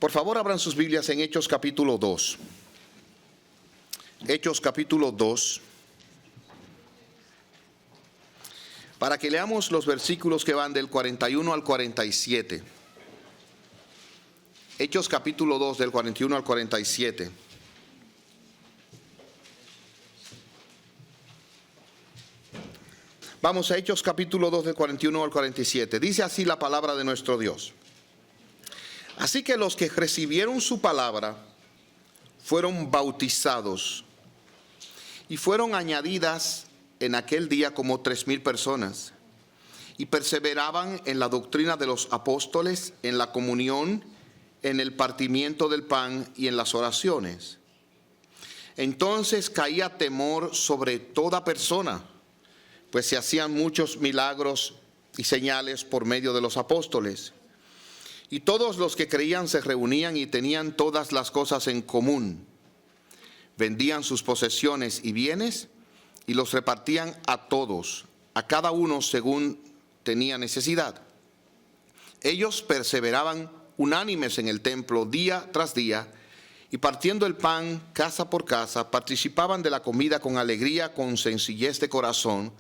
Por favor, abran sus Biblias en Hechos capítulo 2. Hechos capítulo 2. Para que leamos los versículos que van del 41 al 47. Hechos capítulo 2 del 41 al 47. Vamos a Hechos capítulo 2 del 41 al 47. Dice así la palabra de nuestro Dios. Así que los que recibieron su palabra fueron bautizados y fueron añadidas en aquel día como 3,000 personas, y perseveraban en la doctrina de los apóstoles, en la comunión, en el partimiento del pan y en las oraciones. Entonces caía temor sobre toda persona, pues se hacían muchos milagros y señales por medio de los apóstoles. Y todos los que creían se reunían y tenían todas las cosas en común. Vendían sus posesiones y bienes y los repartían a todos, a cada uno según tenía necesidad. Ellos perseveraban unánimes en el templo día tras día, y partiendo el pan casa por casa, participaban de la comida con alegría, con sencillez de corazón,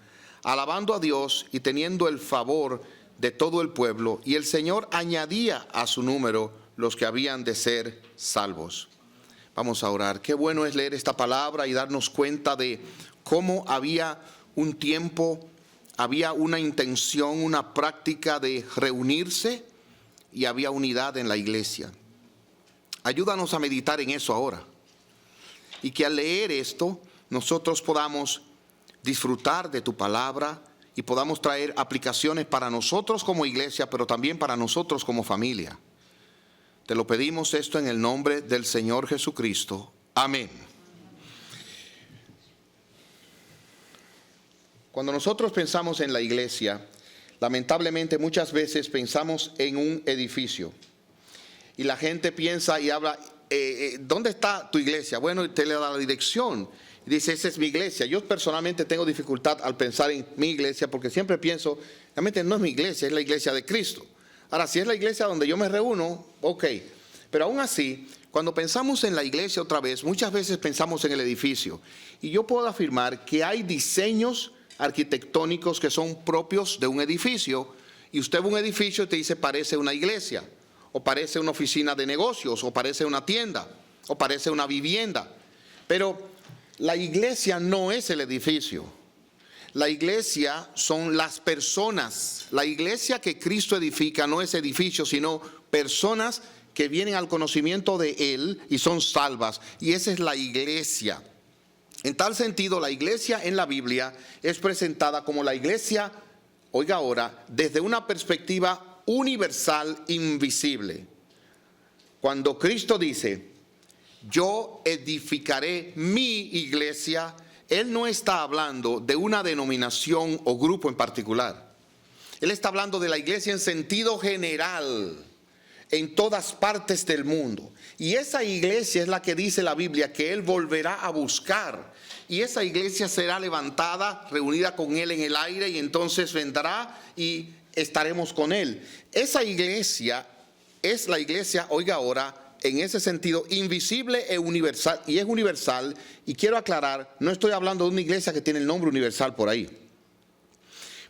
alabando a Dios y teniendo el favor de todo el pueblo, y el Señor añadía a su número los que habían de ser salvos. Vamos a orar. Qué bueno es leer esta palabra y darnos cuenta de cómo había un tiempo, había una intención, una práctica de reunirse y había unidad en la iglesia. Ayúdanos a meditar en eso ahora, y que al leer esto nosotros podamos disfrutar de tu palabra y podamos traer aplicaciones para nosotros como iglesia, pero también para nosotros como familia. Te lo pedimos esto en el nombre del Señor Jesucristo. Amén. Cuando nosotros pensamos en la iglesia, lamentablemente muchas veces pensamos en un edificio. Y la gente piensa y habla, ¿dónde está tu iglesia? Bueno, y te le da la dirección. Y dice, esa es mi iglesia. Yo personalmente tengo dificultad al pensar en mi iglesia, porque siempre pienso, realmente no es mi iglesia, es la iglesia de Cristo. Ahora, si es la iglesia donde yo me reúno, ok. Pero aún así, cuando pensamos en la iglesia otra vez, muchas veces pensamos en el edificio. Y yo puedo afirmar que hay diseños arquitectónicos que son propios de un edificio, y usted ve un edificio y te dice parece una iglesia, o parece una oficina de negocios, o parece una tienda, o parece una vivienda. Pero la iglesia no es el edificio. La iglesia son las personas. La iglesia que Cristo edifica no es edificio, sino personas que vienen al conocimiento de Él y son salvas, y esa es la iglesia. En tal sentido, la iglesia en la Biblia es presentada como la iglesia, oiga ahora, desde una perspectiva universal, invisible. Cuando Cristo dice, yo edificaré mi iglesia, Él no está hablando de una denominación o grupo en particular. Él está hablando de la iglesia en sentido general, en todas partes del mundo. Y esa iglesia es la que dice la Biblia que Él volverá a buscar. Y esa iglesia será levantada, reunida con Él en el aire, y entonces vendrá y estaremos con Él. Esa iglesia es la iglesia, oiga ahora, en ese sentido invisible e universal, y es universal. Y quiero aclarar, no estoy hablando de una iglesia que tiene el nombre universal por ahí,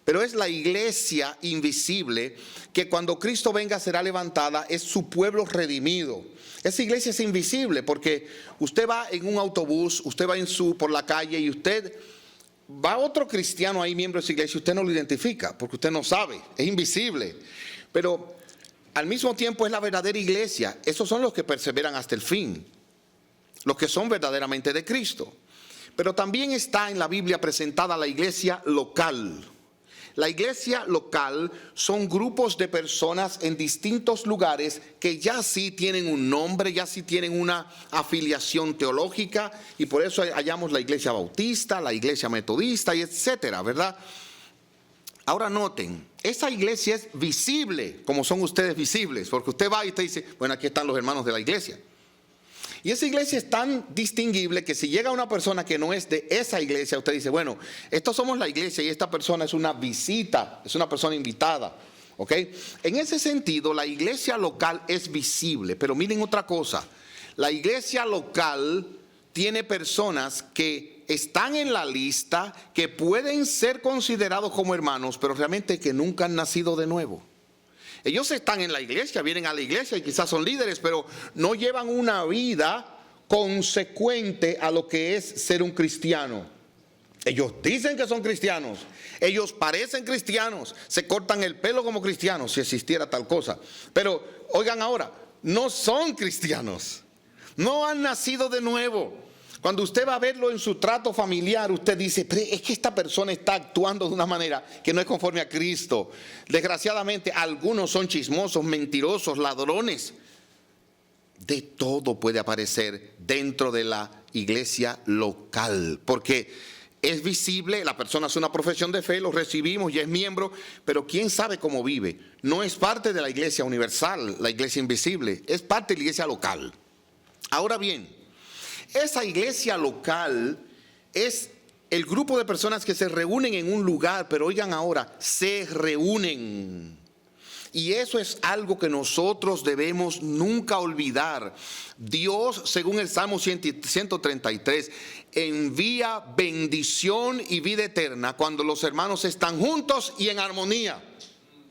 pero es la iglesia invisible que cuando Cristo venga será levantada, es su pueblo redimido. Esa iglesia es invisible porque usted va en un autobús, usted va por la calle, y usted va otro cristiano ahí, miembro de esa iglesia, usted no lo identifica porque usted no sabe, es invisible. Pero al mismo tiempo es la verdadera iglesia. Esos son los que perseveran hasta el fin, los que son verdaderamente de Cristo. Pero también está en la Biblia presentada la iglesia local. La iglesia local son grupos de personas en distintos lugares que ya sí tienen un nombre, ya sí tienen una afiliación teológica, y por eso hallamos la iglesia bautista, la iglesia metodista y etcétera, ¿verdad? Ahora noten, esa iglesia es visible, como son ustedes visibles, porque usted va y te dice, bueno, aquí están los hermanos de la iglesia. Y esa iglesia es tan distinguible que si llega una persona que no es de esa iglesia, usted dice, bueno, estos somos la iglesia y esta persona es una visita, es una persona invitada. ¿Ok? En ese sentido, la iglesia local es visible, pero miren otra cosa. La iglesia local tiene personas que están en la lista, que pueden ser considerados como hermanos, pero realmente que nunca han nacido de nuevo. Ellos están en la iglesia, vienen a la iglesia y quizás son líderes, pero no llevan una vida consecuente a lo que es ser un cristiano. Ellos dicen que son cristianos, ellos parecen cristianos, se cortan el pelo como cristianos, si existiera tal cosa. Pero oigan ahora, no son cristianos, no han nacido de nuevo. Cuando usted va a verlo en su trato familiar, usted dice, pero es que esta persona está actuando de una manera que no es conforme a Cristo. Desgraciadamente, algunos son chismosos, mentirosos, ladrones. De todo puede aparecer dentro de la iglesia local, porque es visible, la persona hace una profesión de fe, lo recibimos, ya es miembro, pero quién sabe cómo vive. No es parte de la iglesia universal, la iglesia invisible, es parte de la iglesia local. Ahora bien, esa iglesia local es el grupo de personas que se reúnen en un lugar, pero oigan ahora, se reúnen. Y eso es algo que nosotros debemos nunca olvidar. Dios, según el Salmo 133, envía bendición y vida eterna cuando los hermanos están juntos y en armonía.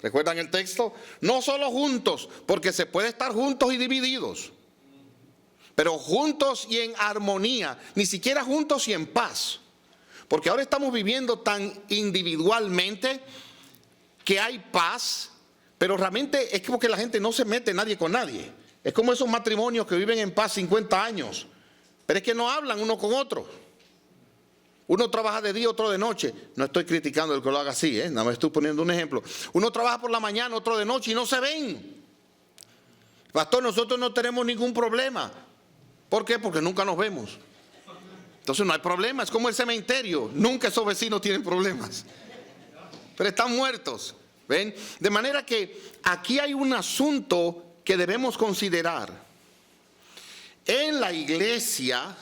¿Recuerdan el texto? No solo juntos, porque se puede estar juntos y divididos, pero juntos y en armonía, ni siquiera juntos y en paz. Porque ahora estamos viviendo tan individualmente que hay paz, pero realmente es como que la gente no se mete nadie con nadie. Es como esos matrimonios que viven en paz 50 años, pero es que no hablan uno con otro. Uno trabaja de día, otro de noche. No estoy criticando el que lo haga así, nada más estoy poniendo un ejemplo. Uno trabaja por la mañana, otro de noche y no se ven. Pastor, nosotros no tenemos ningún problema. ¿Por qué? Porque nunca nos vemos. Entonces no hay problema, es como el cementerio. Nunca esos vecinos tienen problemas, pero están muertos. ¿Ven? De manera que aquí hay un asunto que debemos considerar. En la iglesia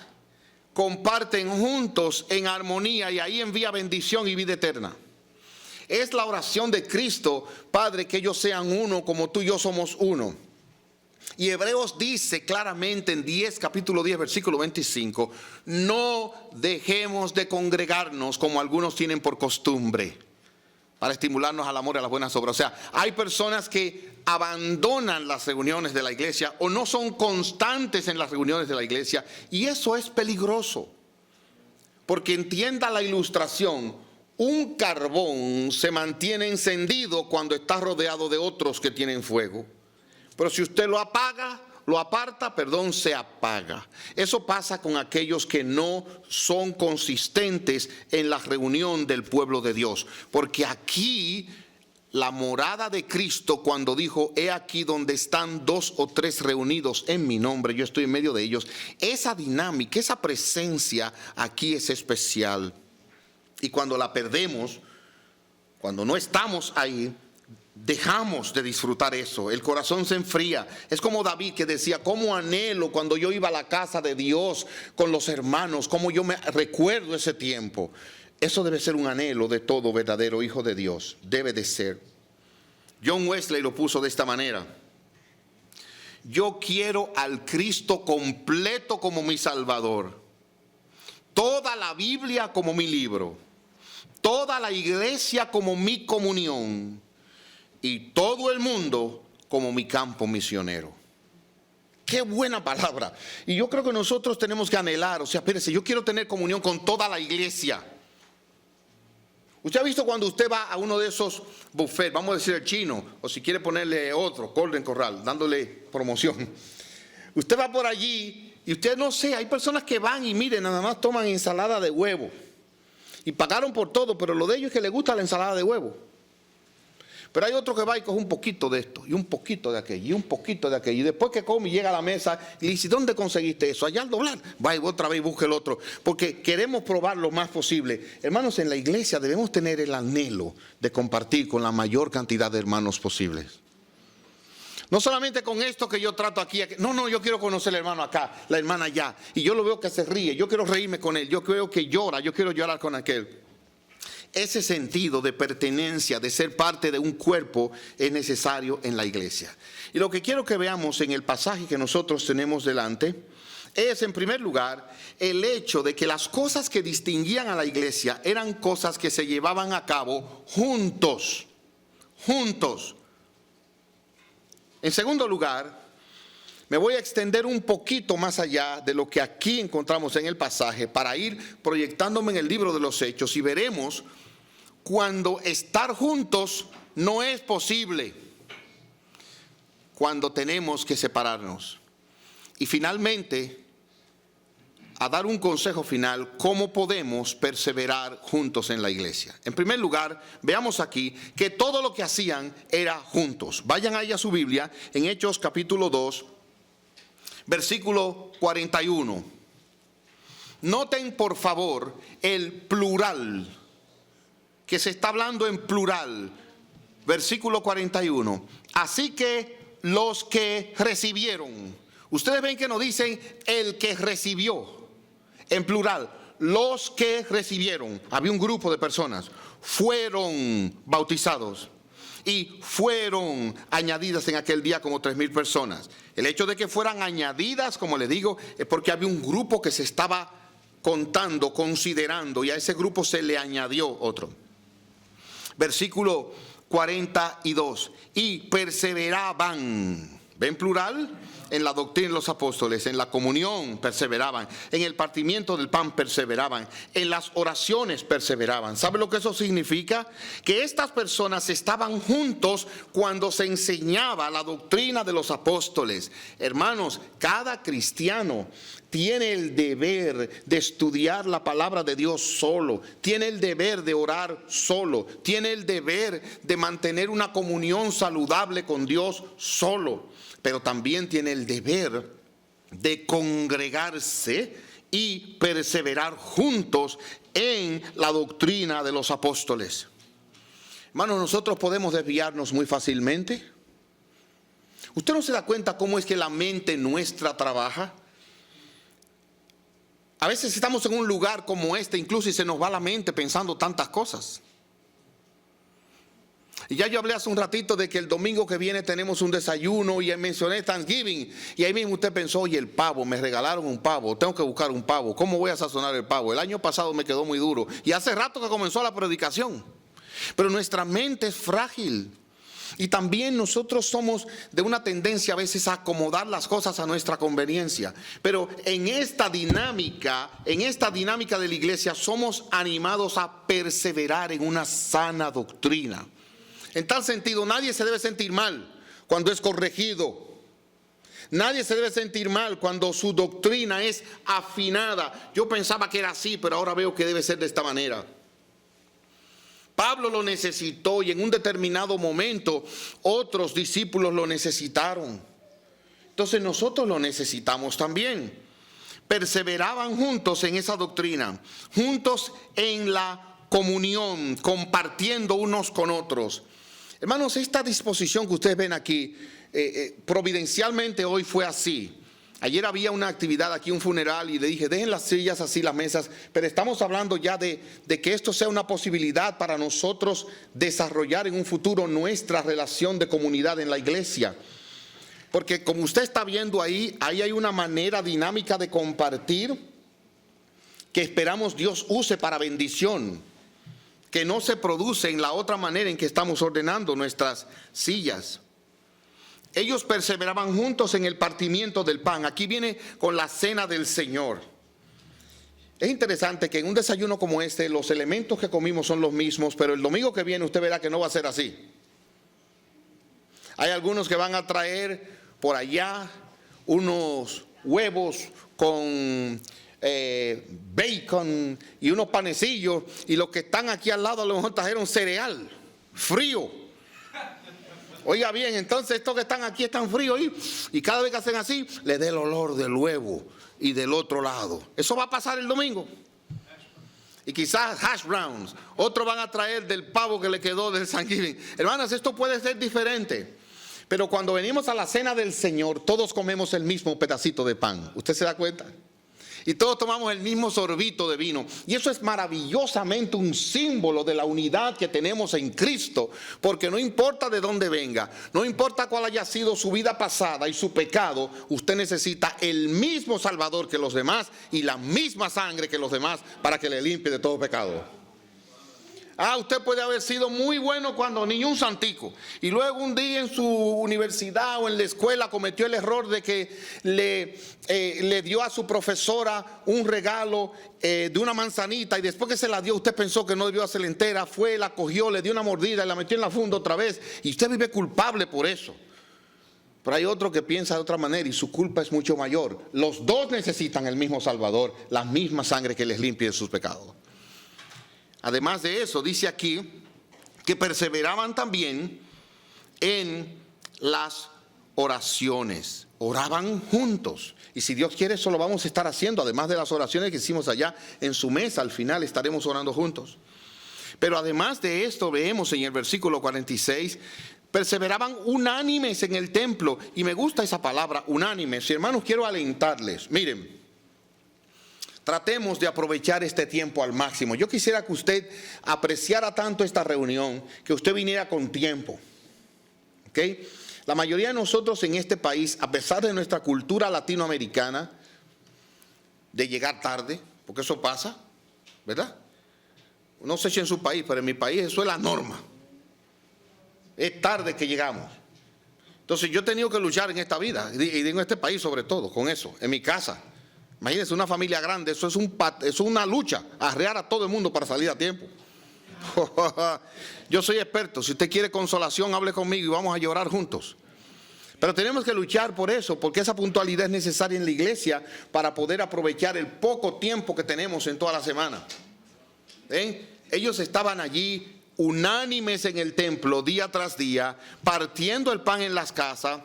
comparten juntos en armonía y ahí envía bendición y vida eterna. Es la oración de Cristo, Padre, que ellos sean uno como tú y yo somos uno. Y Hebreos dice claramente en capítulo 10, versículo 25, no dejemos de congregarnos como algunos tienen por costumbre, para estimularnos al amor y a las buenas obras. O sea, hay personas que abandonan las reuniones de la iglesia o no son constantes en las reuniones de la iglesia, y eso es peligroso. Porque entienda la ilustración, un carbón se mantiene encendido cuando está rodeado de otros que tienen fuego. Pero si usted lo apaga, lo aparta, se apaga. Eso pasa con aquellos que no son consistentes en la reunión del pueblo de Dios. Porque aquí la morada de Cristo, cuando dijo, he aquí donde están 2 o 3 reunidos en mi nombre, yo estoy en medio de ellos. Esa dinámica, esa presencia aquí es especial. Y cuando la perdemos, cuando no estamos ahí, dejamos de disfrutar eso, el corazón se enfría. Es como David que decía, cómo anhelo cuando yo iba a la casa de Dios con los hermanos, cómo yo me recuerdo ese tiempo. Eso debe ser un anhelo de todo verdadero hijo de Dios, debe de ser. John Wesley lo puso de esta manera: yo quiero al Cristo completo como mi Salvador, toda la Biblia como mi libro, toda la iglesia como mi comunión, y todo el mundo como mi campo misionero. Qué buena palabra. Y yo creo que nosotros tenemos que anhelar, espérese, yo quiero tener comunión con toda la iglesia. Usted ha visto cuando usted va a uno de esos buffets, vamos a decir el chino, o si quiere ponerle otro, Golden Corral, dándole promoción. Usted va por allí y usted no sé, hay personas que van y miren, nada más toman ensalada de huevo. Y pagaron por todo, pero lo de ellos es que les gusta la ensalada de huevo. Pero hay otro que va y coge un poquito de esto, y un poquito de aquello, y un poquito de aquello. Y después que come y llega a la mesa, y dice, ¿dónde conseguiste eso? Allá al doblar. Va y otra vez y busca el otro. Porque queremos probar lo más posible. Hermanos, en la iglesia debemos tener el anhelo de compartir con la mayor cantidad de hermanos posibles. No solamente con esto que yo trato aquí. No, yo quiero conocer al hermano acá, la hermana allá. Y yo lo veo que se ríe, yo quiero reírme con él, yo creo que llora, yo quiero llorar con aquel. ese sentido de pertenencia, de ser parte de un cuerpo, es necesario en la iglesia. Y lo que quiero que veamos en el pasaje que nosotros tenemos delante es, en primer lugar, el hecho de que las cosas que distinguían a la iglesia eran cosas que se llevaban a cabo juntos. En segundo lugar, me voy a extender un poquito más allá de lo que aquí encontramos en el pasaje para ir proyectándome en el libro de los Hechos, y veremos cuando estar juntos no es posible, cuando tenemos que separarnos. Y finalmente, a dar un consejo final, cómo podemos perseverar juntos en la iglesia. En primer lugar, veamos aquí que todo lo que hacían era juntos. Vayan ahí a su Biblia, en Hechos capítulo 2, versículo 41. Noten por favor el plural, que se está hablando en plural. Versículo 41. Así que los que recibieron. Ustedes ven que nos dicen el que recibió. En plural, los que recibieron. Había un grupo de personas. Fueron bautizados. Y fueron añadidas en aquel día como 3,000 personas. El hecho de que fueran añadidas, como les digo, es porque había un grupo que se estaba contando, considerando, y a ese grupo se le añadió otro. Versículo 42. Y perseveraban. ¿Ven plural? En la doctrina de los apóstoles, en la comunión perseveraban, en el partimiento del pan perseveraban, en las oraciones perseveraban. ¿Sabe lo que eso significa? Que estas personas estaban juntos cuando se enseñaba la doctrina de los apóstoles. Hermanos, cada cristiano tiene el deber de estudiar la palabra de Dios solo, tiene el deber de orar solo, tiene el deber de mantener una comunión saludable con Dios solo, pero también tiene el deber de congregarse y perseverar juntos en la doctrina de los apóstoles. Hermanos, nosotros podemos desviarnos muy fácilmente. ¿Usted no se da cuenta cómo es que la mente nuestra trabaja? A veces estamos en un lugar como este, incluso y se nos va la mente pensando tantas cosas. Y ya yo hablé hace un ratito de que el domingo que viene tenemos un desayuno y mencioné Thanksgiving. Y ahí mismo usted pensó, oye, el pavo, me regalaron un pavo, tengo que buscar un pavo. ¿Cómo voy a sazonar el pavo? El año pasado me quedó muy duro. Y hace rato que comenzó la predicación. Pero nuestra mente es frágil. Y también nosotros somos de una tendencia a veces a acomodar las cosas a nuestra conveniencia. Pero en esta dinámica de la iglesia somos animados a perseverar en una sana doctrina. En tal sentido, nadie se debe sentir mal cuando es corregido. Nadie se debe sentir mal cuando su doctrina es afinada. Yo pensaba que era así, pero ahora veo que debe ser de esta manera. Pablo lo necesitó y en un determinado momento otros discípulos lo necesitaron. Entonces nosotros lo necesitamos también. Perseveraban juntos en esa doctrina, juntos en la comunión, compartiendo unos con otros. Hermanos, esta disposición que ustedes ven aquí, providencialmente hoy fue así. Ayer había una actividad aquí, un funeral, y le dije, dejen las sillas así, las mesas, pero estamos hablando ya de que esto sea una posibilidad para nosotros desarrollar en un futuro nuestra relación de comunidad en la iglesia. Porque como usted está viendo ahí hay una manera dinámica de compartir que esperamos Dios use para bendición, que no se produce en la otra manera en que estamos ordenando nuestras sillas. Ellos perseveraban juntos en el partimiento del pan. Aquí viene con la cena del Señor. Es interesante que en un desayuno como este, los elementos que comimos son los mismos, pero el domingo que viene usted verá que no va a ser así. Hay algunos que van a traer por allá unos huevos con bacon y unos panecillos, y los que están aquí al lado a lo mejor trajeron cereal frío. Oiga bien, entonces estos que están aquí están fríos y cada vez que hacen así les da el olor del huevo y del otro lado. Eso va a pasar el domingo. Y quizás hash browns. Otros van a traer del pavo que le quedó del Thanksgiving. Hermanas, esto puede ser diferente. Pero cuando venimos a la cena del Señor, todos comemos el mismo pedacito de pan. ¿Usted se da cuenta? Y todos tomamos el mismo sorbito de vino. Y eso es maravillosamente un símbolo de la unidad que tenemos en Cristo. Porque no importa de dónde venga, no importa cuál haya sido su vida pasada y su pecado, usted necesita el mismo Salvador que los demás y la misma sangre que los demás para que le limpie de todo pecado. Usted puede haber sido muy bueno cuando niño, un santico, y luego un día en su universidad o en la escuela cometió el error de que le dio a su profesora un regalo de una manzanita, y después que se la dio usted pensó que no debió hacerla entera, fue, la cogió, le dio una mordida y la metió en la funda otra vez, y usted vive culpable por eso. Pero hay otro que piensa de otra manera y su culpa es mucho mayor. Los dos necesitan el mismo Salvador, la misma sangre que les limpie de sus pecados. Además de eso, dice aquí que perseveraban también en las oraciones. Oraban juntos. Y si Dios quiere, eso lo vamos a estar haciendo. Además de las oraciones que hicimos allá en su mesa, al final estaremos orando juntos. Pero además de esto, vemos en el versículo 46, perseveraban unánimes en el templo. Y me gusta esa palabra, unánimes. Y hermanos, quiero alentarles. Miren. Tratemos de aprovechar este tiempo al máximo. Yo quisiera que usted apreciara tanto esta reunión, que usted viniera con tiempo. ¿Ok? La mayoría de nosotros en este país, a pesar de nuestra cultura latinoamericana, de llegar tarde, porque eso pasa, ¿verdad? No sé si en su país, pero en mi país eso es la norma. Es tarde que llegamos. Entonces yo he tenido que luchar en esta vida, y en este país sobre todo, con eso, en mi casa. Imagínense una familia grande, eso es una lucha, arrear a todo el mundo para salir a tiempo. Yo soy experto, si usted quiere consolación, hable conmigo y vamos a llorar juntos. Pero tenemos que luchar por eso, porque esa puntualidad es necesaria en la iglesia para poder aprovechar el poco tiempo que tenemos en toda la semana. Ellos estaban allí unánimes en el templo día tras día, partiendo el pan en las casas,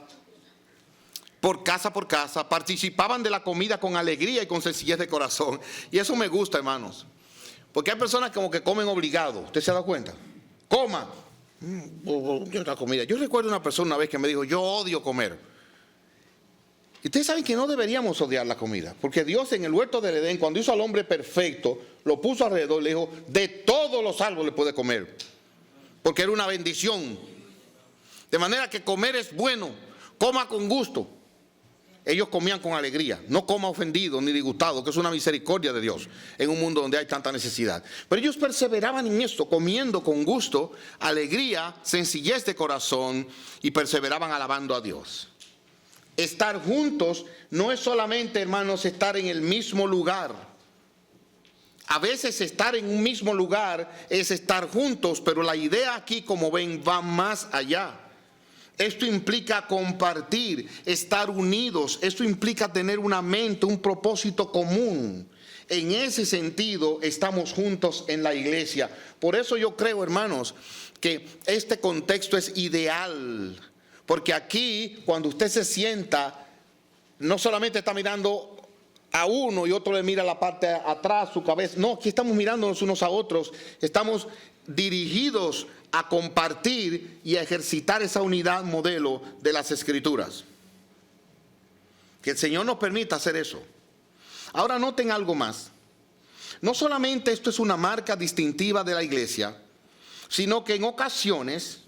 por casa, participaban de la comida con alegría y con sencillez de corazón. Y eso me gusta, hermanos, porque hay personas como que comen obligado. ¿Usted se da cuenta? Coma la comida. Yo recuerdo una persona una vez que me dijo: yo odio comer. Y ustedes saben que no deberíamos odiar la comida, porque Dios en el huerto del Edén, cuando hizo al hombre perfecto, lo puso alrededor, le dijo: de todos los árboles puede comer, porque era una bendición. De manera que comer es bueno, coma con gusto. Ellos comían con alegría, no coma ofendido ni disgustado, que es una misericordia de Dios en un mundo donde hay tanta necesidad. Pero ellos perseveraban en esto, comiendo con gusto, alegría, sencillez de corazón, y perseveraban alabando a Dios. Estar juntos no es solamente, hermanos, estar en el mismo lugar. A veces estar en un mismo lugar es estar juntos, pero la idea aquí, como ven, va más allá. Esto implica compartir, estar unidos. Esto implica tener una mente, un propósito común. En ese sentido estamos juntos en la iglesia. Por eso yo creo, hermanos, que este contexto es ideal. Porque aquí, cuando usted se sienta, no solamente está mirando a uno y otro le mira la parte de atrás, su cabeza. No, aquí estamos mirándonos unos a otros. Estamos dirigidos a compartir y a ejercitar esa unidad modelo de las Escrituras. Que el Señor nos permita hacer eso. Ahora noten algo más. No solamente esto es una marca distintiva de la iglesia, sino que en ocasiones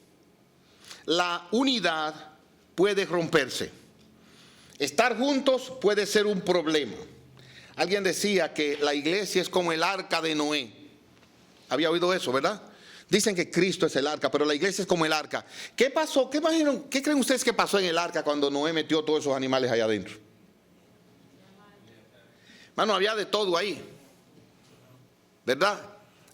la unidad puede romperse. Estar juntos puede ser un problema. Alguien decía que la iglesia es como el arca de Noé. Había oído eso, ¿verdad? Dicen que Cristo es el arca, pero la iglesia es como el arca. ¿Qué pasó? ¿Qué creen ustedes que pasó en el arca cuando Noé metió todos esos animales allá adentro? Mano, había de todo ahí, ¿verdad?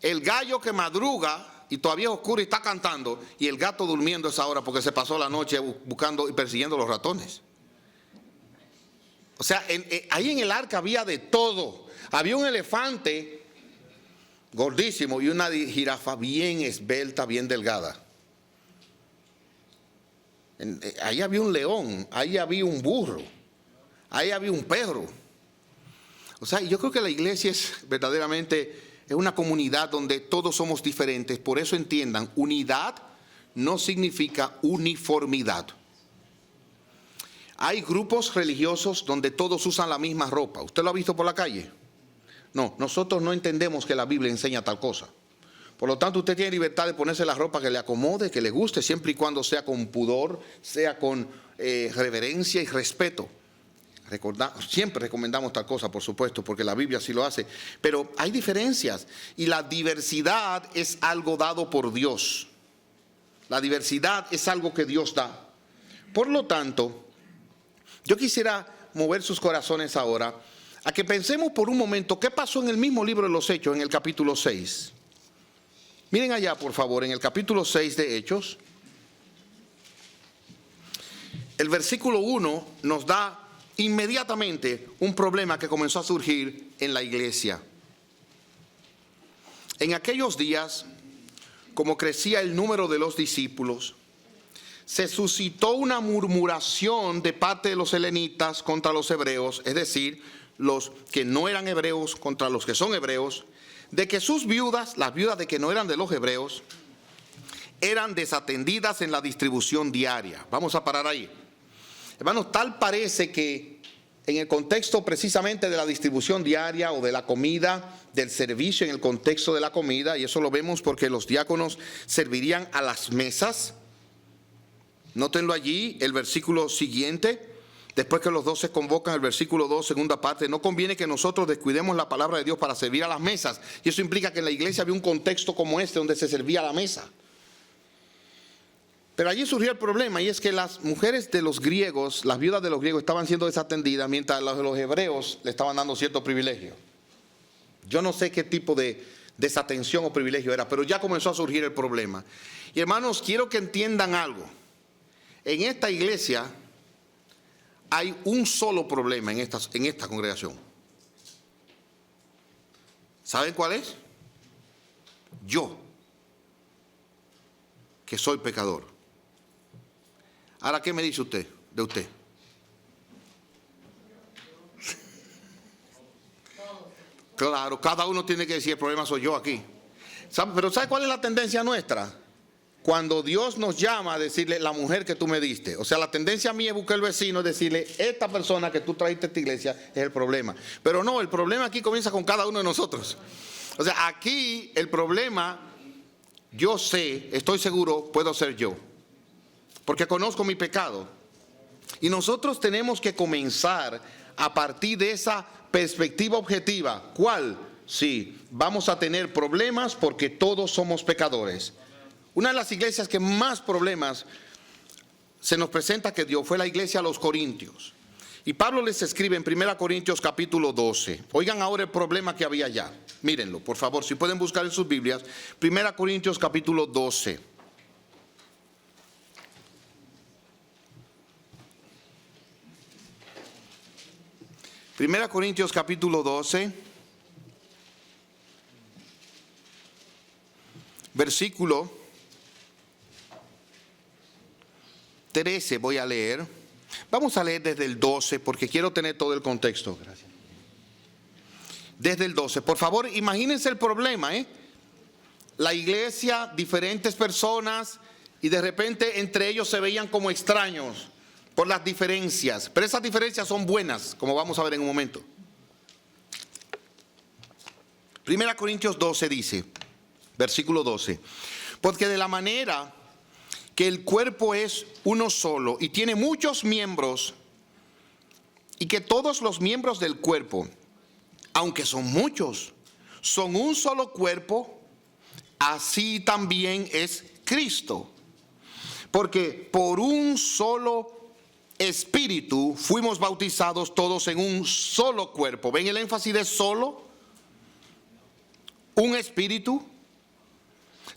El gallo que madruga y todavía es oscuro y está cantando, y el gato durmiendo a esa hora porque se pasó la noche buscando y persiguiendo los ratones. O sea, ahí en el arca había de todo. Había un elefante gordísimo y una jirafa bien esbelta, bien delgada. Ahí había un león, ahí había un burro, ahí había un perro. O sea, yo creo que la iglesia es verdaderamente una comunidad donde todos somos diferentes. Por eso entiendan, unidad no significa uniformidad. Hay grupos religiosos donde todos usan la misma ropa. ¿Usted lo ha visto por la calle? No, nosotros no entendemos que la Biblia enseña tal cosa. Por lo tanto, usted tiene libertad de ponerse la ropa que le acomode, que le guste, siempre y cuando sea con pudor, sea con reverencia y respeto. Siempre recomendamos tal cosa, por supuesto, porque la Biblia sí lo hace. Pero hay diferencias y la diversidad es algo dado por Dios. La diversidad es algo que Dios da. Por lo tanto, yo quisiera mover sus corazones ahora a que pensemos por un momento qué pasó en el mismo libro de los Hechos, en el capítulo 6. Miren allá, por favor, en el capítulo 6 de Hechos. El versículo 1 nos da inmediatamente un problema que comenzó a surgir en la iglesia. En aquellos días, como crecía el número de los discípulos, se suscitó una murmuración de parte de los helenitas contra los hebreos, es decir, los que no eran hebreos contra los que son hebreos, de que sus viudas, las viudas de que no eran de los hebreos, eran desatendidas en la distribución diaria. Vamos a parar ahí. Hermanos, tal parece que en el contexto precisamente de la distribución diaria o de la comida, del servicio en el contexto de la comida, y eso lo vemos porque los diáconos servirían a las mesas. Nótenlo allí, el versículo siguiente, después que los dos se convocan, el versículo 2, segunda parte, no conviene que nosotros descuidemos la palabra de Dios para servir a las mesas. Y eso implica que en la iglesia había un contexto como este donde se servía a la mesa. Pero allí surgió el problema, y es que las mujeres de los griegos, las viudas de los griegos, estaban siendo desatendidas, mientras los hebreos le estaban dando cierto privilegio. Yo no sé qué tipo de desatención o privilegio era, pero ya comenzó a surgir el problema. Y hermanos, quiero que entiendan algo. En esta iglesia hay un solo problema en esta congregación. ¿Saben cuál es? Yo, que soy pecador. Ahora, ¿qué me dice usted de usted? Claro, cada uno tiene que decir, el problema soy yo aquí. Pero ¿sabe cuál es la tendencia nuestra? Cuando Dios nos llama a decirle, la mujer que tú me diste. O sea, la tendencia mía es buscar al vecino y decirle, esta persona que tú trajiste a esta iglesia es el problema. Pero no, el problema aquí comienza con cada uno de nosotros. O sea, aquí el problema, yo sé, estoy seguro, puedo ser yo. Porque conozco mi pecado. Y nosotros tenemos que comenzar a partir de esa perspectiva objetiva. ¿Cuál? Sí, vamos a tener problemas porque todos somos pecadores. Una de las iglesias que más problemas se nos presenta que dio fue la iglesia de los Corintios. Y Pablo les escribe en 1 Corintios capítulo 12. Oigan ahora el problema que había allá. Mírenlo, por favor, si pueden buscar en sus Biblias. 1 Corintios capítulo 12. Primera Corintios capítulo 12, versículo 13 voy a leer. Vamos a leer desde el 12 porque quiero tener todo el contexto. Gracias. Desde el 12, por favor, imagínense el problema, La iglesia, diferentes personas, y de repente entre ellos se veían como extraños por las diferencias, pero esas diferencias son buenas, como vamos a ver en un momento. 1 Corintios 12 dice, versículo 12, porque de la manera que el cuerpo es uno solo y tiene muchos miembros, y que todos los miembros del cuerpo, aunque son muchos, son un solo cuerpo, así también es Cristo. Porque por un solo Espíritu fuimos bautizados todos en un solo cuerpo. ¿Ven el énfasis de solo? Un espíritu.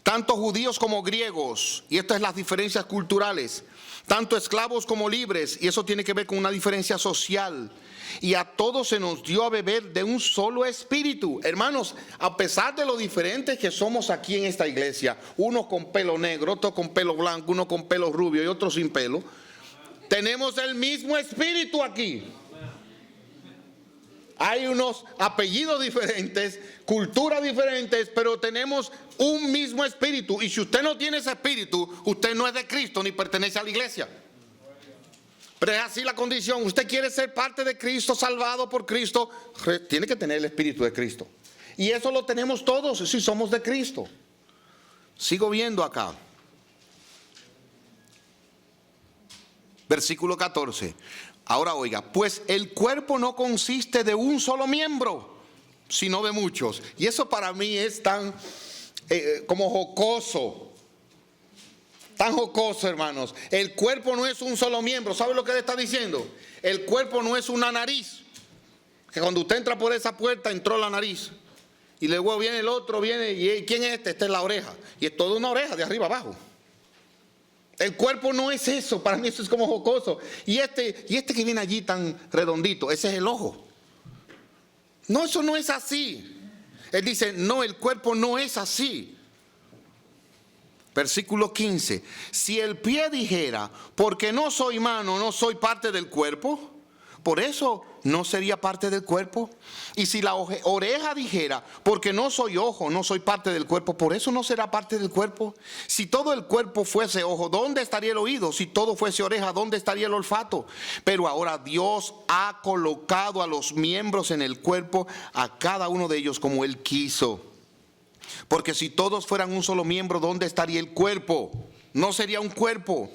Tanto judíos como griegos, y estas son las diferencias culturales, tanto esclavos como libres, y eso tiene que ver con una diferencia social. Y a todos se nos dio a beber de un solo espíritu. Hermanos, a pesar de lo diferentes que somos aquí en esta iglesia, unos con pelo negro, otros con pelo blanco, unos con pelo rubio y otros sin pelo, tenemos el mismo espíritu aquí. Hay unos apellidos diferentes, culturas diferentes, pero tenemos un mismo espíritu. Y si usted no tiene ese espíritu, usted no es de Cristo ni pertenece a la iglesia. Pero es así la condición. Usted quiere ser parte de Cristo, salvado por Cristo, tiene que tener el Espíritu de Cristo. Y eso lo tenemos todos si somos de Cristo. Sigo viendo acá. Versículo 14. Ahora oiga, pues el cuerpo no consiste de un solo miembro, sino de muchos. Y eso para mí es tan como jocoso. Tan jocoso, hermanos. El cuerpo no es un solo miembro. ¿Sabe lo que le está diciendo? El cuerpo no es una nariz. Que cuando usted entra por esa puerta, entró la nariz. Y luego viene el otro, viene, ¿y quién es este? Esta es la oreja. Y es toda una oreja de arriba abajo. El cuerpo no es eso. Para mí eso es como jocoso. Y este que viene allí tan redondito, ese es el ojo. No, eso no es así. Él dice, no, el cuerpo no es así. Versículo 15. Si el pie dijera, porque no soy mano, no soy parte del cuerpo, por eso no sería parte del cuerpo. Y si la oreja dijera, porque no soy ojo, no soy parte del cuerpo, por eso no será parte del cuerpo. Si todo el cuerpo fuese ojo, ¿dónde estaría el oído? Si todo fuese oreja, ¿dónde estaría el olfato? Pero ahora Dios ha colocado a los miembros en el cuerpo, a cada uno de ellos como Él quiso. Porque si todos fueran un solo miembro, ¿dónde estaría el cuerpo? No sería un cuerpo.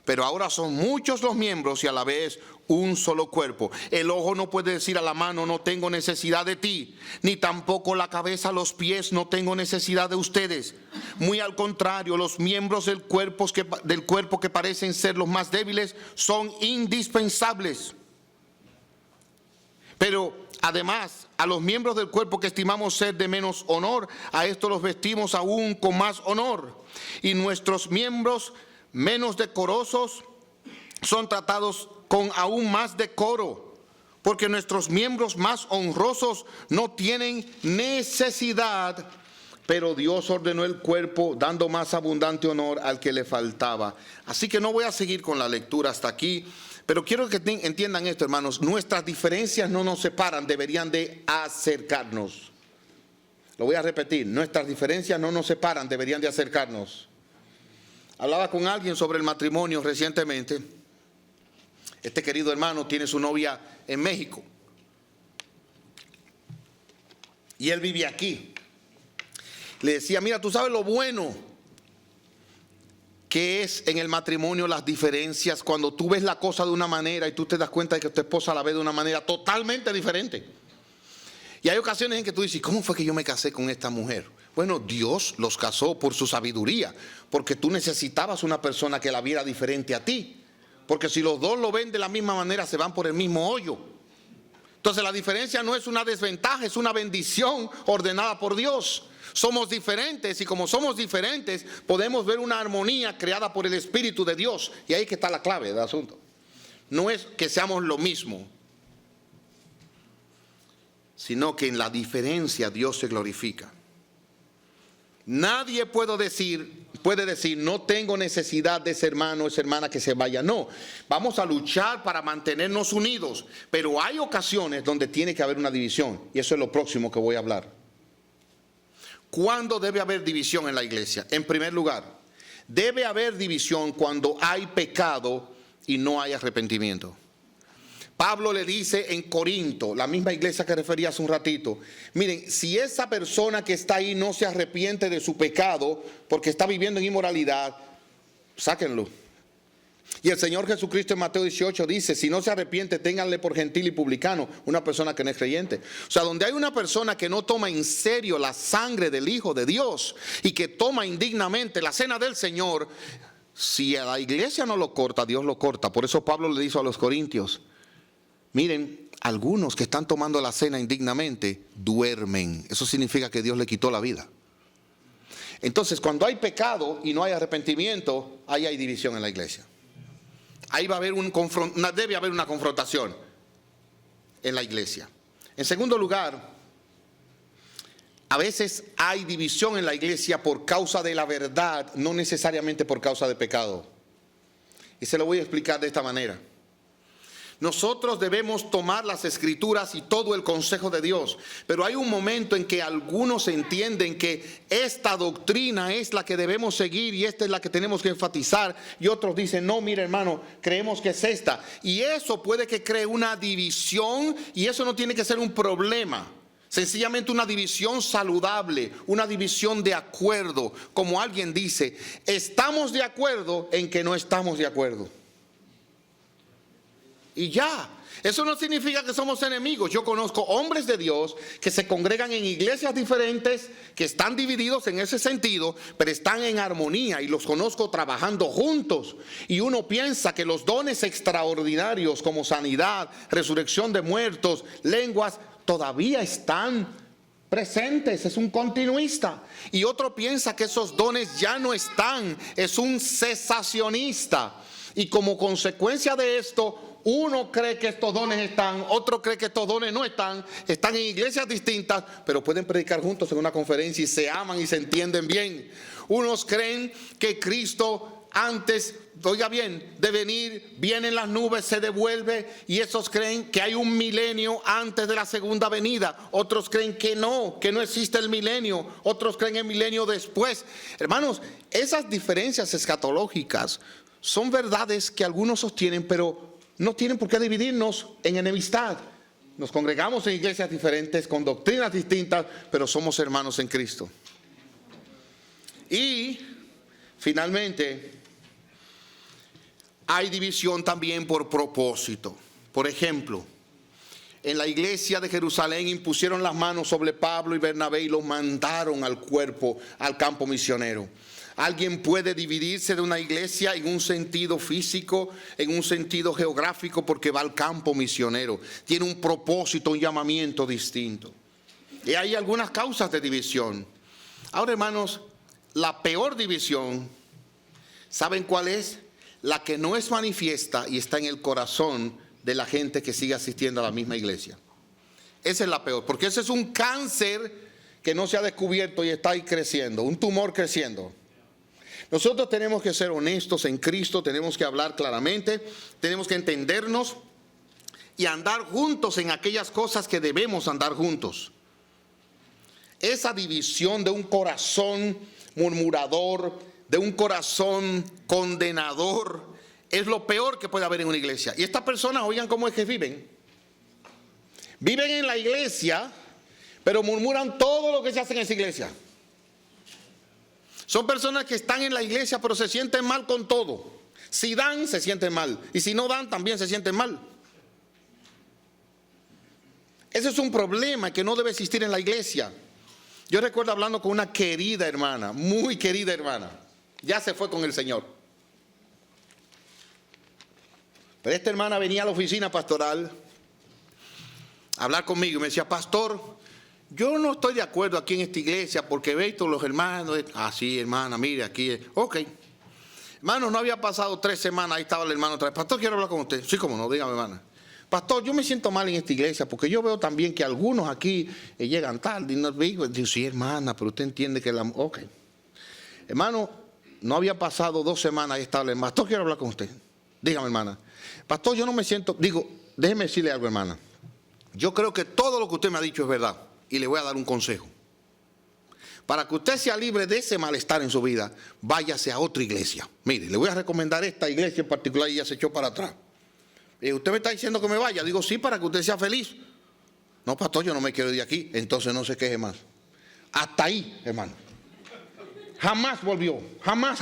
Pero ahora son muchos los miembros y a la vez un solo cuerpo. El ojo no puede decir a la mano, no tengo necesidad de ti. Ni tampoco la cabeza a los pies, no tengo necesidad de ustedes. Muy al contrario, los miembros del cuerpo que parecen ser los más débiles son indispensables. Pero además, a los miembros del cuerpo que estimamos ser de menos honor, a estos los vestimos aún con más honor. Y nuestros miembros menos decorosos son tratados con aún más decoro, porque nuestros miembros más honrosos no tienen necesidad, pero Dios ordenó el cuerpo dando más abundante honor al que le faltaba. Así que no voy a seguir con la lectura hasta aquí. Pero quiero que entiendan esto, hermanos. Nuestras diferencias no nos separan, deberían de acercarnos. Lo voy a repetir. Nuestras diferencias no nos separan, deberían de acercarnos. Hablaba con alguien sobre el matrimonio recientemente. Este querido hermano tiene su novia en México. Y él vive aquí. Le decía, mira, tú sabes lo bueno que es en el matrimonio las diferencias, cuando tú ves la cosa de una manera y tú te das cuenta de que tu esposa la ve de una manera totalmente diferente. Y hay ocasiones en que tú dices, ¿cómo fue que yo me casé con esta mujer? Bueno, Dios los casó por su sabiduría, porque tú necesitabas una persona que la viera diferente a ti. Porque si los dos lo ven de la misma manera, se van por el mismo hoyo. Entonces la diferencia no es una desventaja, es una bendición ordenada por Dios. Somos diferentes y como somos diferentes podemos ver una armonía creada por el Espíritu de Dios. Y ahí que está la clave del asunto. No es que seamos lo mismo, sino que en la diferencia Dios se glorifica. Nadie puede decir, no tengo necesidad de ese hermano o esa hermana que se vaya. No, vamos a luchar para mantenernos unidos. Pero hay ocasiones donde tiene que haber una división. Y eso es lo próximo que voy a hablar. ¿Cuándo debe haber división en la iglesia? En primer lugar, debe haber división cuando hay pecado y no hay arrepentimiento. Pablo le dice en Corinto, la misma iglesia que refería hace un ratito, miren, si esa persona que está ahí no se arrepiente de su pecado porque está viviendo en inmoralidad, sáquenlo. Y el Señor Jesucristo en Mateo 18 dice, si no se arrepiente, ténganle por gentil y publicano, una persona que no es creyente. O sea, donde hay una persona que no toma en serio la sangre del Hijo de Dios y que toma indignamente la cena del Señor, si a la iglesia no lo corta, Dios lo corta. Por eso Pablo le dijo a los corintios, miren, algunos que están tomando la cena indignamente duermen. Eso significa que Dios le quitó la vida. Entonces, cuando hay pecado y no hay arrepentimiento, ahí hay división en la iglesia. Ahí va a haber debe haber una confrontación en la iglesia. En segundo lugar, a veces hay división en la iglesia por causa de la verdad, no necesariamente por causa de pecado. Y se lo voy a explicar de esta manera. Nosotros debemos tomar las escrituras y todo el consejo de Dios. Pero hay un momento en que algunos entienden que esta doctrina es la que debemos seguir y esta es la que tenemos que enfatizar. Y otros dicen, no, mira hermano, creemos que es esta. Y eso puede que cree una división, y eso no tiene que ser un problema. Sencillamente una división saludable, una división de acuerdo. Como alguien dice, estamos de acuerdo en que no estamos de acuerdo. Y ya, eso no significa que somos enemigos. Yo conozco hombres de Dios que se congregan en iglesias diferentes, que están divididos en ese sentido, pero están en armonía, y los conozco trabajando juntos. Y uno piensa que los dones extraordinarios como sanidad, resurrección de muertos, lenguas, todavía están presentes, es un continuista. Y otro piensa que esos dones ya no están, es un cesacionista. Y como consecuencia de esto, uno cree que estos dones están, otro cree que estos dones no están en iglesias distintas, pero pueden predicar juntos en una conferencia y se aman y se entienden bien. Unos creen que Cristo antes, oiga bien, de venir, viene en las nubes, se devuelve, y esos creen que hay un milenio antes de la segunda venida. Otros creen que no existe el milenio. Otros creen el milenio después. Hermanos, esas diferencias escatológicas son verdades que algunos sostienen, pero no tienen por qué dividirnos en enemistad. Nos congregamos en iglesias diferentes, con doctrinas distintas, pero somos hermanos en Cristo. Y finalmente, hay división también por propósito. Por ejemplo, en la iglesia de Jerusalén impusieron las manos sobre Pablo y Bernabé y los mandaron al campo misionero. Alguien puede dividirse de una iglesia en un sentido físico, en un sentido geográfico, porque va al campo misionero. Tiene un propósito, un llamamiento distinto. Y hay algunas causas de división. Ahora, hermanos, la peor división, ¿saben cuál es? La que no es manifiesta y está en el corazón de la gente que sigue asistiendo a la misma iglesia. Esa es la peor, porque ese es un cáncer que no se ha descubierto y está ahí creciendo, un tumor creciendo. Nosotros tenemos que ser honestos en Cristo, tenemos que hablar claramente, tenemos que entendernos y andar juntos en aquellas cosas que debemos andar juntos. Esa división de un corazón murmurador, de un corazón condenador, es lo peor que puede haber en una iglesia. Y estas personas, oigan cómo es que viven. Viven en la iglesia, pero murmuran todo lo que se hace en esa iglesia. Son personas que están en la iglesia, pero se sienten mal con todo. Si dan, se sienten mal. Y si no dan, también se sienten mal. Ese es un problema que no debe existir en la iglesia. Yo recuerdo hablando con una querida hermana, muy querida hermana. Ya se fue con el Señor. Pero esta hermana venía a la oficina pastoral a hablar conmigo y me decía, pastor, yo no estoy de acuerdo aquí en esta iglesia porque veis todos los hermanos. Sí, hermana, mire, aquí es. Ok. Hermano, no había pasado 3 semanas, ahí estaba el hermano otra vez. Pastor, quiero hablar con usted. Sí, cómo no, dígame, hermana. Pastor, yo me siento mal en esta iglesia porque yo veo también que algunos aquí llegan tarde y no digo, sí, hermana, pero usted entiende que ok. Hermano, no había pasado 2 semanas, ahí estaba el hermano. Pastor, quiero hablar con usted. Dígame, hermana. Pastor, yo no me siento, déjeme decirle algo, hermana. Yo creo que todo lo que usted me ha dicho es verdad. Y le voy a dar un consejo. Para que usted sea libre de ese malestar en su vida, váyase a otra iglesia. Mire, le voy a recomendar esta iglesia en particular y ella se echó para atrás. ¿Usted me está diciendo que me vaya? Digo, sí, para que usted sea feliz. No, pastor, yo no me quiero ir de aquí. Entonces no se queje más. Hasta ahí, hermano. Jamás volvió. Jamás.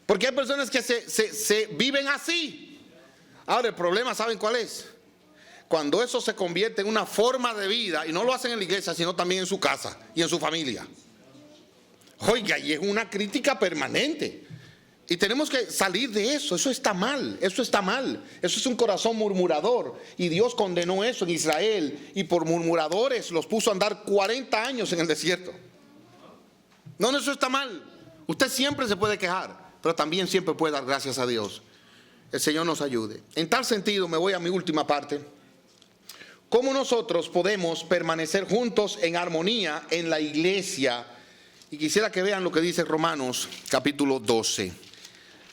Porque hay personas que se viven así. Ahora, el problema, ¿saben cuál es? Cuando eso se convierte en una forma de vida, y no lo hacen en la iglesia, sino también en su casa y en su familia. Oiga, y es una crítica permanente. Y tenemos que salir de eso. Eso está mal. Eso es un corazón murmurador. Y Dios condenó eso en Israel. Y por murmuradores los puso a andar 40 años en el desierto. No, eso está mal. Usted siempre se puede quejar, pero también siempre puede dar gracias a Dios. El Señor nos ayude. En tal sentido, me voy a mi última parte. ¿Cómo nosotros podemos permanecer juntos en armonía en la iglesia? Y quisiera que vean lo que dice Romanos capítulo 12.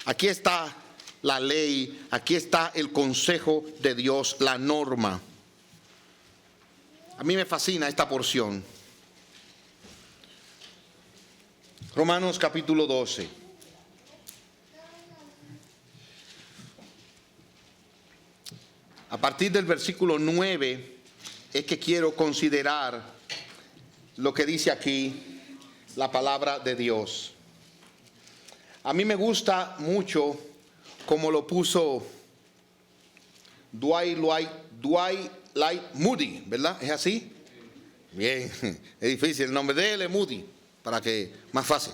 Aquí está la ley, aquí está el consejo de Dios, la norma. A mí me fascina esta porción. Romanos capítulo 12. A partir del versículo 9 es que quiero considerar lo que dice aquí la palabra de Dios. A mí me gusta mucho como lo puso Dwight Light Moody, ¿verdad? ¿Es así? Bien, es difícil, el nombre de él es Moody, para que más fácil.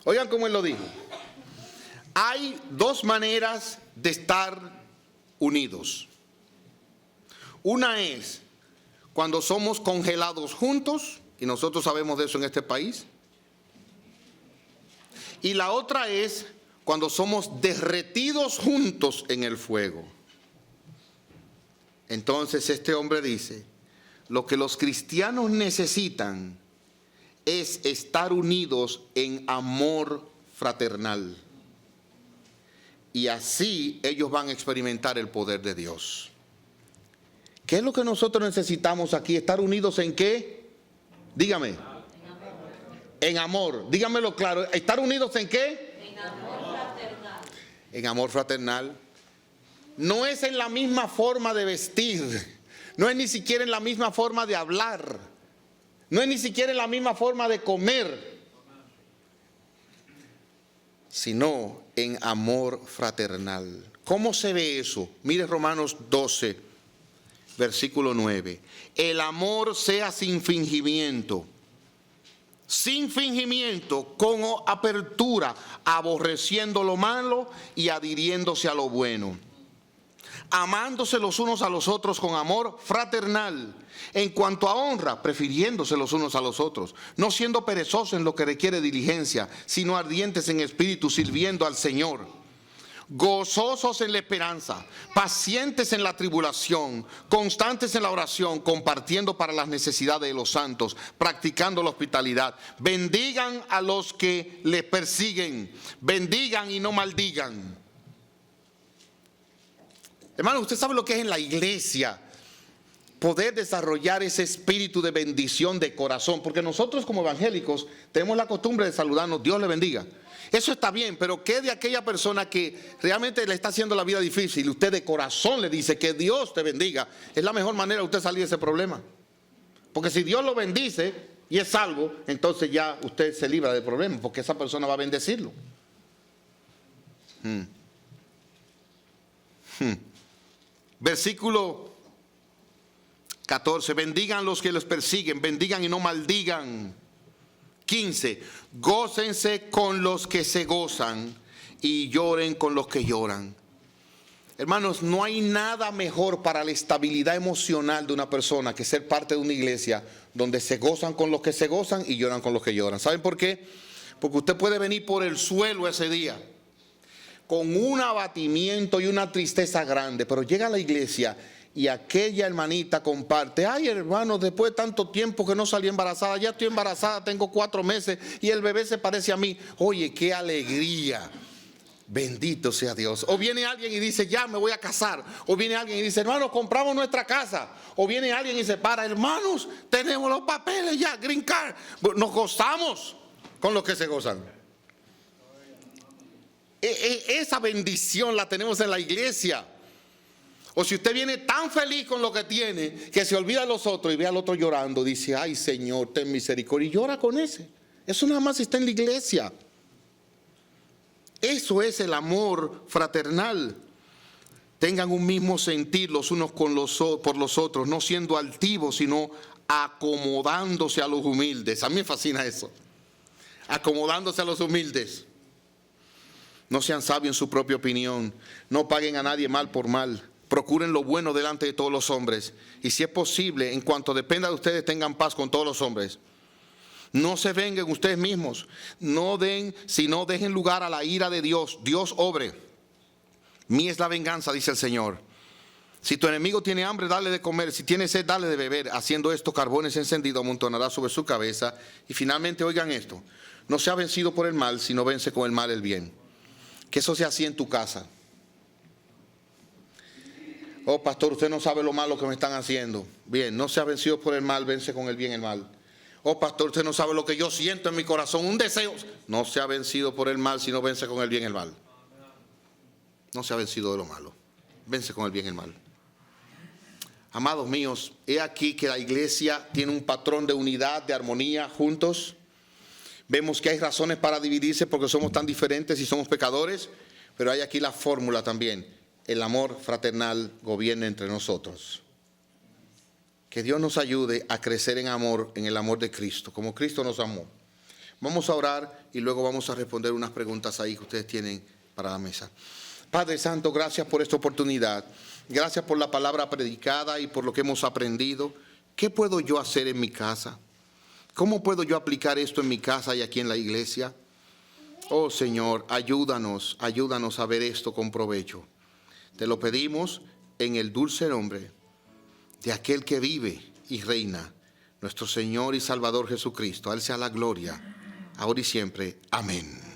Oigan cómo él lo dijo. Hay dos maneras de estar unidos. Una es cuando somos congelados juntos, y nosotros sabemos de eso en este país. Y la otra es cuando somos derretidos juntos en el fuego. Entonces este hombre dice, lo que los cristianos necesitan es estar unidos en amor fraternal. Y así ellos van a experimentar el poder de Dios. ¿Qué es lo que nosotros necesitamos aquí? ¿Estar unidos en qué? Dígame. En amor. Dígamelo claro. ¿Estar unidos en qué? En amor fraternal. En amor fraternal. No es en la misma forma de vestir. No es ni siquiera en la misma forma de hablar. No es ni siquiera en la misma forma de comer. Sino en amor fraternal. ¿Cómo se ve eso? Mire Romanos 12. Versículo 9. El amor sea sin fingimiento, con apertura, aborreciendo lo malo y adhiriéndose a lo bueno, amándose los unos a los otros con amor fraternal, en cuanto a honra, prefiriéndose los unos a los otros, no siendo perezosos en lo que requiere diligencia, sino ardientes en espíritu, sirviendo al Señor. Gozosos en la esperanza, pacientes en la tribulación, constantes en la oración, compartiendo para las necesidades de los santos, practicando la hospitalidad. Bendigan a los que les persiguen, bendigan y no maldigan. Hermano, usted sabe lo que es en la iglesia poder desarrollar ese espíritu de bendición de corazón, porque nosotros como evangélicos tenemos la costumbre de saludarnos, Dios le bendiga. Eso está bien, pero ¿qué de aquella persona que realmente le está haciendo la vida difícil y usted de corazón le dice que Dios te bendiga? Es la mejor manera de usted salir de ese problema. Porque si Dios lo bendice y es salvo, entonces ya usted se libra del problema, porque esa persona va a bendecirlo. Versículo 14, bendigan los que los persiguen, bendigan y no maldigan. 15, gócense con los que se gozan y lloren con los que lloran. Hermanos, no hay nada mejor para la estabilidad emocional de una persona que ser parte de una iglesia donde se gozan con los que se gozan y lloran con los que lloran. ¿Saben por qué? Porque usted puede venir por el suelo ese día con un abatimiento y una tristeza grande, pero llega a la iglesia y aquella hermanita comparte, ay hermano, después de tanto tiempo que no salí embarazada, ya estoy embarazada, tengo 4 meses y el bebé se parece a mí. Oye, qué alegría, bendito sea Dios. O viene alguien y dice, ya me voy a casar. O viene alguien y dice, hermanos, compramos nuestra casa. O viene alguien y se para, hermanos, tenemos los papeles ya, green card. Nos gozamos con los que se gozan. Esa bendición la tenemos en la iglesia. O si usted viene tan feliz con lo que tiene que se olvida de los otros y ve al otro llorando, dice, ay Señor, ten misericordia, y llora con ese. Eso nada más está en la iglesia. Eso es el amor fraternal. Tengan un mismo sentir los unos por los otros, no siendo altivos, sino acomodándose a los humildes. A mí me fascina eso. Acomodándose a los humildes. No sean sabios en su propia opinión. No paguen a nadie mal por mal. Procuren lo bueno delante de todos los hombres. Y si es posible, en cuanto dependa de ustedes, tengan paz con todos los hombres. No se vengan ustedes mismos. No den, sino dejen lugar a la ira de Dios. Dios obre. Mía es la venganza, dice el Señor. Si tu enemigo tiene hambre, dale de comer. Si tiene sed, dale de beber. Haciendo esto, carbones encendidos amontonará sobre su cabeza. Y finalmente, oigan esto. No sea vencido por el mal, sino vence con el mal el bien. Que eso sea así en tu casa. Oh, pastor, usted no sabe lo malo que me están haciendo. Bien, no sea vencido por el mal, vence con el bien el mal. Oh, pastor, usted no sabe lo que yo siento en mi corazón, un deseo. No sea vencido por el mal, sino vence con el bien el mal. No sea vencido de lo malo, vence con el bien el mal. Amados míos, he aquí que la iglesia tiene un patrón de unidad, de armonía, juntos. Vemos que hay razones para dividirse porque somos tan diferentes y somos pecadores, pero hay aquí la fórmula también. El amor fraternal gobierna entre nosotros. Que Dios nos ayude a crecer en amor, en el amor de Cristo, como Cristo nos amó. Vamos a orar y luego vamos a responder unas preguntas ahí que ustedes tienen para la mesa. Padre Santo, gracias por esta oportunidad. Gracias por la palabra predicada y por lo que hemos aprendido. ¿Qué puedo yo hacer en mi casa? ¿Cómo puedo yo aplicar esto en mi casa y aquí en la iglesia? Oh Señor, ayúdanos a ver esto con provecho. Te lo pedimos en el dulce nombre de aquel que vive y reina, nuestro Señor y Salvador Jesucristo. A Él sea la gloria, ahora y siempre. Amén.